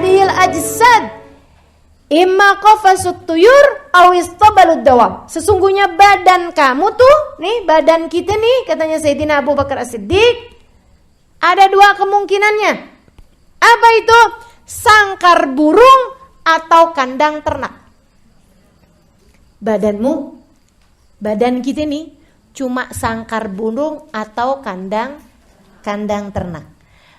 hadhil ajsad imma qafasut tuyur aw istabalud dawab. Sesungguhnya badan kamu tuh, nih badan kita nih, katanya Sayyidina Abu Bakar As-Siddiq, ada dua kemungkinannya. Apa itu? Sangkar burung atau kandang ternak. Badan kita nih cuma sangkar burung atau kandang ternak.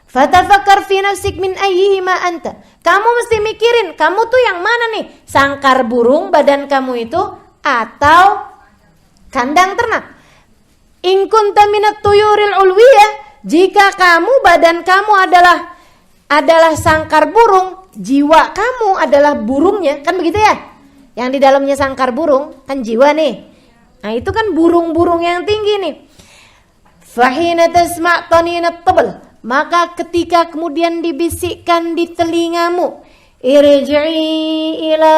Fatafakkar fi nafsik min ayyihima anta. Kamu mesti mikirin, kamu tuh yang mana nih? Sangkar burung badan kamu itu atau kandang ternak? In kunta minat tuyuril ulwiyah, jika kamu badan kamu adalah sangkar burung, jiwa kamu adalah burungnya, kan begitu ya? Yang di dalamnya sangkar burung kan jiwa nih. Nah, itu kan burung-burung yang tinggi nih. Fahina tasma' taninat tabal, maka ketika kemudian dibisikkan di telingamu, irji'i ila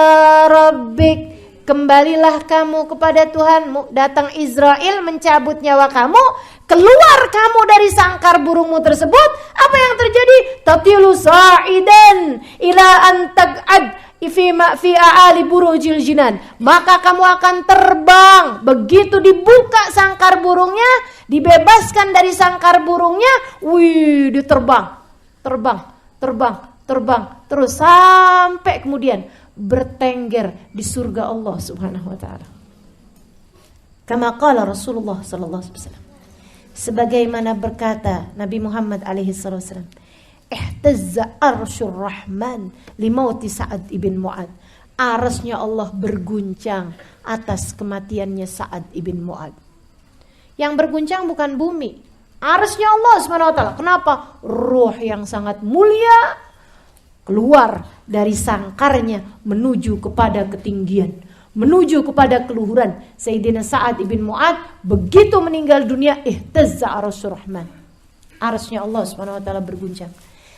rabbik, kembalilah kamu kepada Tuhanmu. Datang Israel mencabut nyawa kamu, keluar kamu dari sangkar burungmu tersebut. Apa yang terjadi? Tatilu sa'idan ila antag'ad fi a'ali burujil jinan, maka kamu akan terbang. Begitu dibuka sangkar burungnya, dibebaskan dari sangkar burungnya, wih, dia terbang terus sampai kemudian bertengger di surga Allah Subhanahu wa taala. Kama qala Rasulullah sallallahu alaihi wasallam, sebagaimana berkata Nabi Muhammad alaihi wasallam, ihtazza arsyur rahman limauti Sa'ad ibn Mu'ad. Arsy-nya Allah berguncang atas kematiannya Sa'ad ibn Mu'ad. Yang berguncang bukan bumi, arsy-nya Allah Subhanahu wa taala. Kenapa? Ruh yang sangat mulia keluar dari sangkarnya menuju kepada ketinggian, menuju kepada keluhuran. Sayyidina Sa'ad ibn Mu'ad begitu meninggal dunia, ihtazza arsyur rahman. Arsy-nya Allah Subhanahu wa taala berguncang.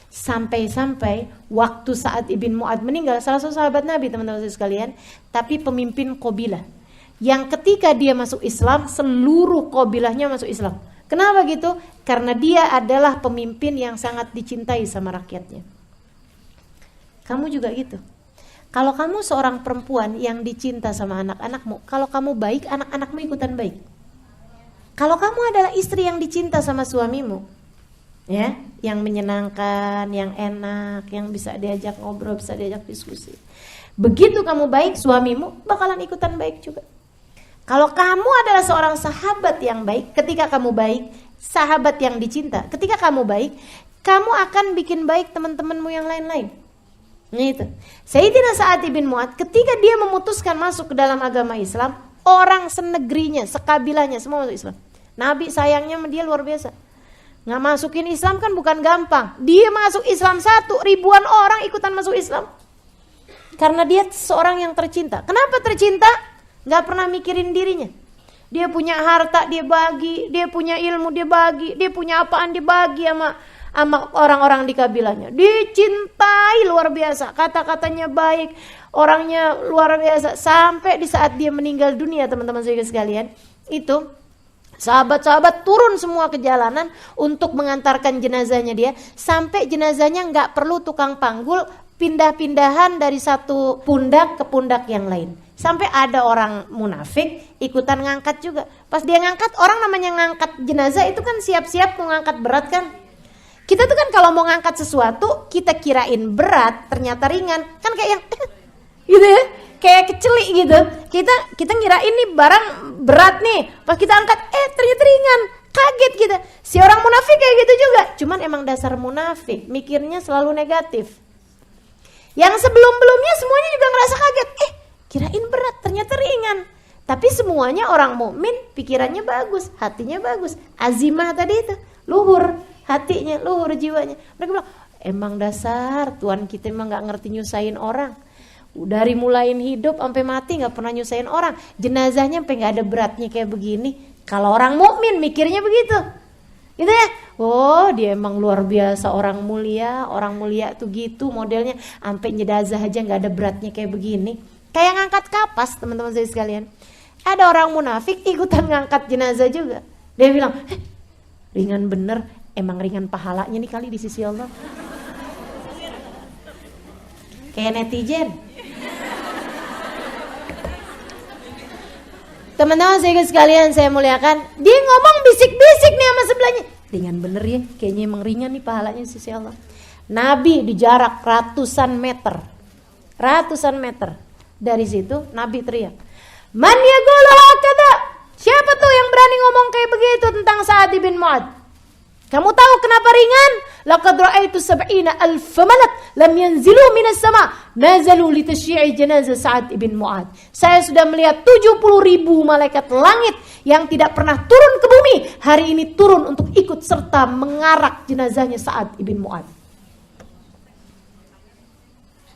Sampai-sampai waktu Sa'ad ibn Mu'ad meninggal, salah satu sahabat Nabi, teman-teman sekalian, tapi pemimpin qabilah, yang ketika dia masuk Islam, seluruh qabilahnya masuk Islam. Kenapa gitu? Karena dia adalah pemimpin yang sangat dicintai sama rakyatnya. Kamu juga gitu. Kalau kamu seorang perempuan yang dicinta sama anak-anakmu, kalau kamu baik, anak-anakmu ikutan baik. Kalau kamu adalah istri yang dicinta sama suamimu, ya, yang menyenangkan, yang enak, yang bisa diajak ngobrol, bisa diajak diskusi, begitu kamu baik, suamimu bakalan ikutan baik juga. Kalau kamu adalah seorang sahabat yang baik, ketika kamu baik, sahabat yang dicinta, ketika kamu baik, kamu akan bikin baik teman-temanmu yang lain-lain. Nah itu, Sayyidina Sa'ad ibn Mu'ad ketika dia memutuskan masuk ke dalam agama Islam, orang senegrinya, sekabilahnya semua masuk Islam. Nabi sayangnya dia luar biasa. Nggak masukin Islam kan bukan gampang. Dia masuk Islam satu, ribuan orang ikutan masuk Islam. Karena dia seorang yang tercinta. Kenapa tercinta? Nggak pernah mikirin dirinya. Dia punya harta, dia bagi. Dia punya ilmu, dia bagi. Dia punya apaan, dia bagi sama orang-orang di kabilahnya. Dicintai luar biasa. Kata-katanya baik, orangnya luar biasa. Sampai di saat dia meninggal dunia, teman-teman sekalian, itu sahabat-sahabat turun semua ke jalanan untuk mengantarkan jenazahnya dia. Sampai jenazahnya nggak perlu tukang panggul, pindah-pindahan dari satu pundak ke pundak yang lain. Sampai ada orang munafik ikutan ngangkat juga. Pas dia ngangkat, orang namanya ngangkat jenazah itu kan siap-siap mau ngangkat berat kan. Kita tuh kan kalau mau ngangkat sesuatu, kita kirain berat, ternyata ringan. Kan kayak yang gitu ya, kayak kecelik gitu. Kita ngirain nih barang berat nih, pas kita angkat ternyata ringan, kaget kita. Si orang munafik kayak gitu juga, cuman emang dasar munafik, mikirnya selalu negatif. Yang sebelum-belumnya semuanya juga ngerasa kaget, kirain berat, ternyata ringan. Tapi semuanya orang mukmin pikirannya bagus, hatinya bagus. Azimah tadi itu, luhur hatinya, luhur jiwanya. Mereka bilang, emang dasar Tuhan kita emang gak ngerti nyusahin orang. Dari mulain hidup sampai mati nggak pernah nyusahin orang. Jenazahnya sampai nggak ada beratnya kayak begini. Kalau orang mukmin mikirnya begitu, gitu ya. Oh, dia emang luar biasa, orang mulia tuh gitu modelnya. Sampai jenazah aja nggak ada beratnya kayak begini. Kayak ngangkat kapas, teman-teman saya sekalian. Ada orang munafik ikutan ngangkat jenazah juga. Dia bilang, ringan bener, emang ringan pahalanya nih kali di sisi Allah. kayak netizen. Teman-teman sekalian saya muliakan, dia ngomong bisik-bisik nih sama sebelahnya. Ringan bener ya, kayaknya emang ringan nih pahalanya sisi Allah. Nabi di jarak ratusan meter dari situ Nabi teriak, "Man yaqulu hakadha?" Siapa tuh yang berani ngomong kayak begitu tentang Sa'ad bin Mu'adz? Kamu tahu kenapa ringan? Laqad ra'aitu 70,000 malak lam yanzilu minas sama nazalu li tasyyi'i janazah Sa'ad bin Mu'adz. Saya sudah melihat 70,000 malaikat langit yang tidak pernah turun ke bumi, hari ini turun untuk ikut serta mengarak jenazahnya Sa'ad bin Mu'adz.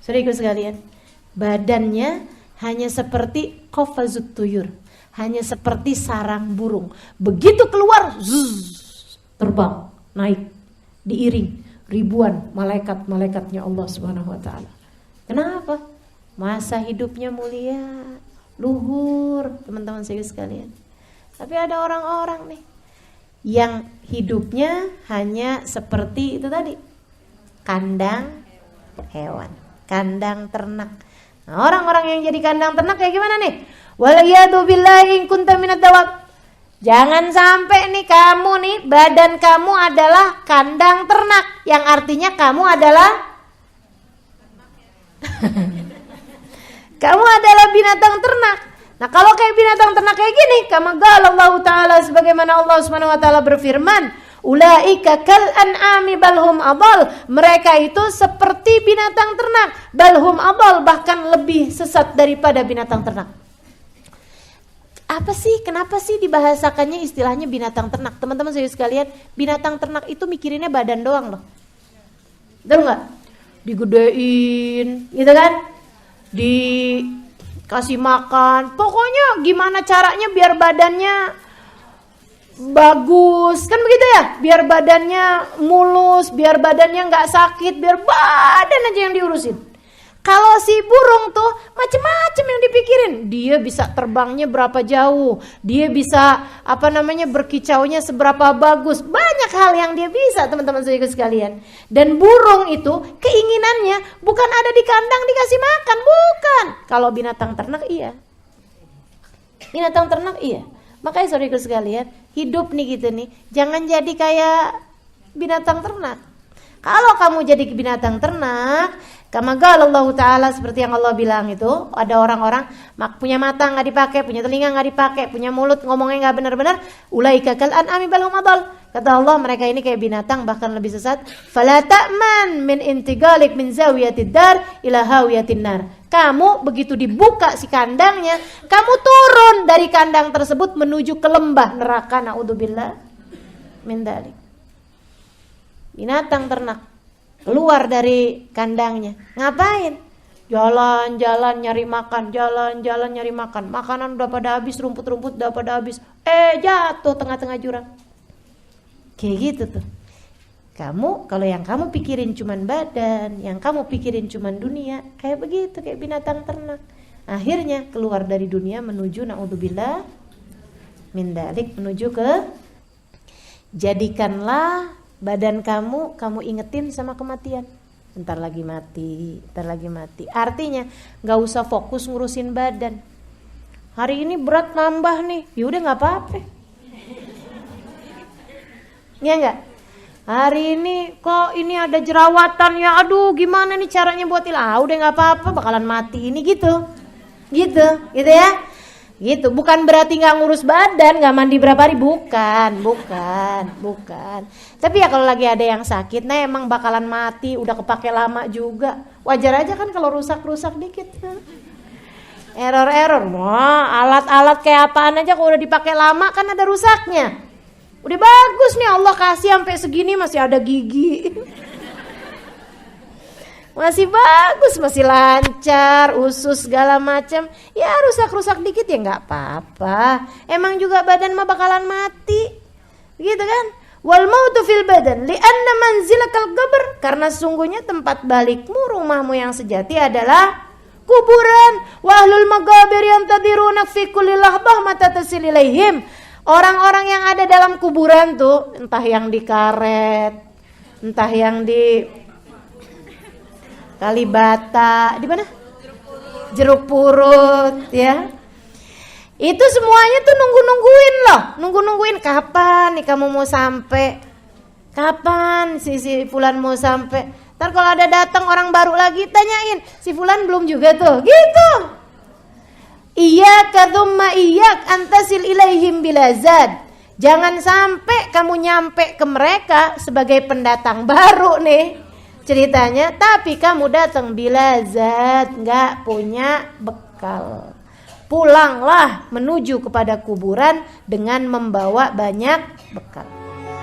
Saudaraku sekalian, badannya hanya seperti qafazut tuyur, hanya seperti sarang burung. Begitu keluar, terbang, naik, diiring ribuan malaikat-malaikatnya Allah Subhanahu wa taala. Kenapa? Masa hidupnya mulia, luhur, teman-teman saya sekalian. Tapi ada orang-orang nih yang hidupnya hanya seperti itu tadi, kandang hewan, kandang ternak. Nah, orang-orang yang jadi kandang ternak kayak gimana nih? Waliyadu billahi in kunta minad dawab. Jangan sampai nih kamu nih, badan kamu adalah kandang ternak, yang artinya kamu adalah kamu adalah binatang ternak. Nah, kalau kayak binatang ternak kayak gini, kama qala Allah taala, sebagaimana Allah Subhanahu wa taala berfirman, ulaika kal an'ami balhum adall. Mereka itu seperti binatang ternak, balhum adall, bahkan lebih sesat daripada binatang ternak. Apa sih, kenapa sih dibahasakannya istilahnya binatang ternak? Teman-teman saya sekalian, binatang ternak itu mikirinnya badan doang loh. Betul nggak? Digedein, gitu kan? Dikasih makan. Pokoknya gimana caranya biar badannya bagus, kan begitu ya? Biar badannya mulus, biar badannya nggak sakit, biar badan aja yang diurusin. Kalau si burung tuh macem-macem yang dipikirin. Dia bisa terbangnya berapa jauh, dia bisa berkicaunya seberapa bagus. Banyak hal yang dia bisa, teman-teman saya sekalian. Dan burung itu keinginannya bukan ada di kandang dikasih makan, bukan. Kalau binatang ternak iya. Binatang ternak iya. Makanya saudaraku sekalian, hidup nih gitu nih, jangan jadi kayak binatang ternak. Kalau kamu jadi binatang ternak, kama qala Allah taala, seperti yang Allah bilang itu, ada orang-orang punya mata nggak dipakai, punya telinga nggak dipakai, punya mulut ngomongnya nggak benar-benar, ulaika kal an'ami bal hum adall. Kata Allah, mereka ini kayak binatang, bahkan lebih sesat. Fala ta'man min intigalik min zawiyatid dar ila hawiyatin nar. Kamu begitu dibuka si kandangnya, kamu turun dari kandang tersebut menuju ke lembah neraka, naudzubillah min dzalik. Binatang ternak keluar dari kandangnya, ngapain? Jalan-jalan nyari makan, jalan-jalan nyari makan. Makanan udah pada habis, rumput-rumput udah pada habis. Jatuh tengah-tengah jurang. Kayak gitu tuh. Kamu, kalau yang kamu pikirin cuman badan, yang kamu pikirin cuman dunia, kayak begitu, kayak binatang ternak. Akhirnya keluar dari dunia menuju naudzubillah min dzalik, menuju ke, jadikanlah badan kamu ingetin sama kematian. Bentar lagi mati, bentar lagi mati. Artinya gak usah fokus ngurusin badan. Hari ini berat nambah nih, yaudah gak apa-apa. Ya enggak? Hari ini kok ini ada jerawatan ya, aduh gimana nih caranya buat hilang? Udah gak apa-apa, bakalan mati ini gitu ya. Gitu, bukan berarti nggak ngurus badan, nggak mandi berapa hari, bukan. Tapi ya kalau lagi ada yang sakit, nah emang bakalan mati, udah kepake lama juga, wajar aja kan kalau rusak dikit. Error, wah alat-alat kayak apaan aja kalau udah dipakai lama kan ada rusaknya. Udah bagus nih Allah kasih sampai segini masih ada gigi. Masih bagus, masih lancar, usus segala macam. Ya rusak-rusak dikit ya nggak apa-apa. Emang juga badan mah bakalan mati, gitu kan? Wal mautu fil badan, li'anna manzilakal qabr, karena sungguhnya tempat balikmu, rumahmu yang sejati adalah kuburan. Wahlul magabir yantadiruna fi kulli lahbah mata tasil ilaihim. Orang-orang yang ada dalam kuburan tuh, entah yang dikaret, entah yang Kalibata, di mana? Jeruk purut, ya. Itu semuanya tuh nungguin loh, nungguin kapan nih kamu mau sampai, kapan si Fulan mau sampai. Ntar kalau ada datang orang baru lagi tanyain, si Fulan belum juga tuh, gitu. Iyyaka tsumma iyyak antasil ilaihim bilazad. Jangan sampai kamu nyampe ke mereka sebagai pendatang baru nih ceritanya, tapi kamu datang bilazad, nggak punya bekal. Pulanglah menuju kepada kuburan dengan membawa banyak bekal.